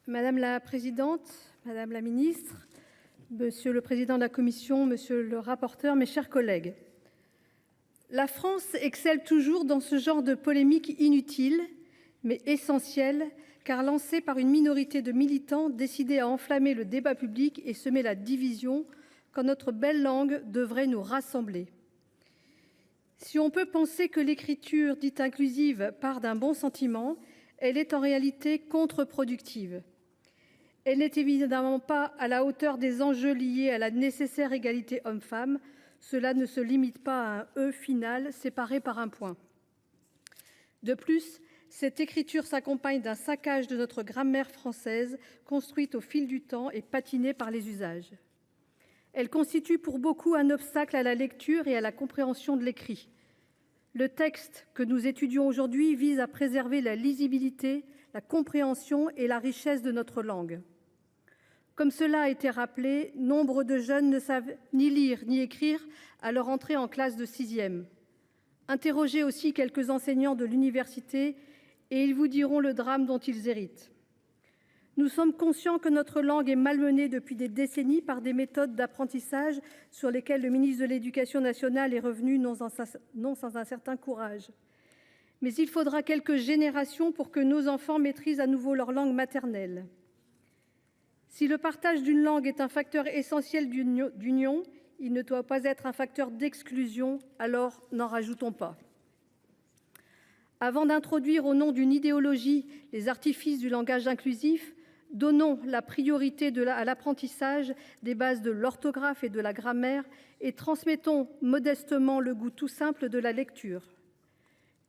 Madame la présidente, madame la ministre, monsieur le président de la commission, monsieur le rapporteur, mes chers collègues, la France excelle toujours dans ce genre de polémique inutile, mais essentielle, car lancée par une minorité de militants décidés à enflammer le débat public et semer la division quand notre belle langue devrait nous rassembler. Si on peut penser que l'écriture dite inclusive part d'un bon sentiment, elle est en réalité contre-productive. Elle n'est évidemment pas à la hauteur des enjeux liés à la nécessaire égalité homme-femme. Cela ne se limite pas à un E final séparé par un point. De plus, cette écriture s'accompagne d'un saccage de notre grammaire française, construite au fil du temps et patinée par les usages. Elle constitue pour beaucoup un obstacle à la lecture et à la compréhension de l'écrit. Le texte que nous étudions aujourd'hui vise à préserver la lisibilité, la compréhension et la richesse de notre langue. Comme cela a été rappelé, nombre de jeunes ne savent ni lire ni écrire à leur entrée en classe de 6e. Interrogez aussi quelques enseignants de l'université et ils vous diront le drame dont ils héritent. Nous sommes conscients que notre langue est malmenée depuis des décennies par des méthodes d'apprentissage sur lesquelles le ministre de l'Éducation nationale est revenu non sans un certain courage. Mais il faudra quelques générations pour que nos enfants maîtrisent à nouveau leur langue maternelle. Si le partage d'une langue est un facteur essentiel d'union, il ne doit pas être un facteur d'exclusion, alors n'en rajoutons pas. Avant d'introduire au nom d'une idéologie les artifices du langage inclusif, donnons la priorité à l'apprentissage des bases de l'orthographe et de la grammaire et transmettons modestement le goût tout simple de la lecture.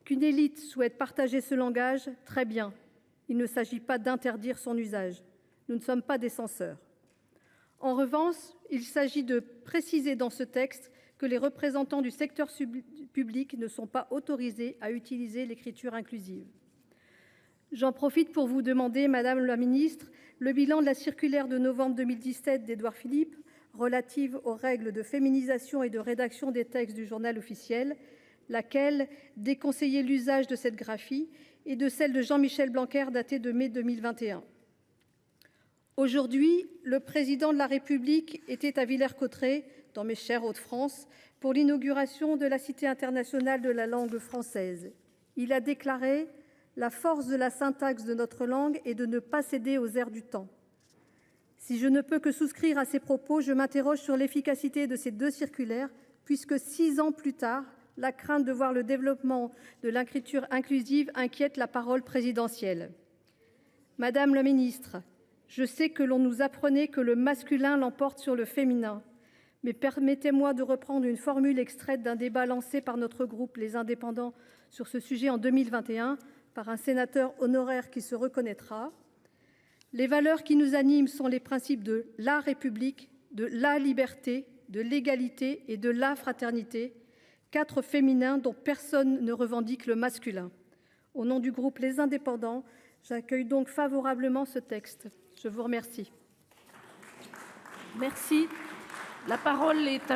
Qu'une élite souhaite partager ce langage, très bien. Il ne s'agit pas d'interdire son usage. Nous ne sommes pas des censeurs. En revanche, il s'agit de préciser dans ce texte que les représentants du secteur public ne sont pas autorisés à utiliser l'écriture inclusive. J'en profite pour vous demander, madame la ministre, le bilan de la circulaire de novembre 2017 d'Édouard Philippe relative aux règles de féminisation et de rédaction des textes du journal officiel, laquelle déconseillait l'usage de cette graphie, et de celle de Jean-Michel Blanquer datée de mai 2021. Aujourd'hui, le président de la République était à Villers-Cotterêts, dans mes chers Hauts-de-France, pour l'inauguration de la Cité internationale de la langue française. Il a déclaré « La force de la syntaxe de notre langue est de ne pas céder aux airs du temps ». Si je ne peux que souscrire à ces propos, je m'interroge sur l'efficacité de ces deux circulaires, puisque 6 ans plus tard, la crainte de voir le développement de l'écriture inclusive inquiète la parole présidentielle. Madame la ministre, je sais que l'on nous apprenait que le masculin l'emporte sur le féminin, mais permettez-moi de reprendre une formule extraite d'un débat lancé par notre groupe Les Indépendants sur ce sujet en 2021 par un sénateur honoraire qui se reconnaîtra. Les valeurs qui nous animent sont les principes de la République, de la liberté, de l'égalité et de la fraternité, 4 féminins dont personne ne revendique le masculin. Au nom du groupe Les Indépendants, j'accueille donc favorablement ce texte. Je vous remercie. Merci. La parole est à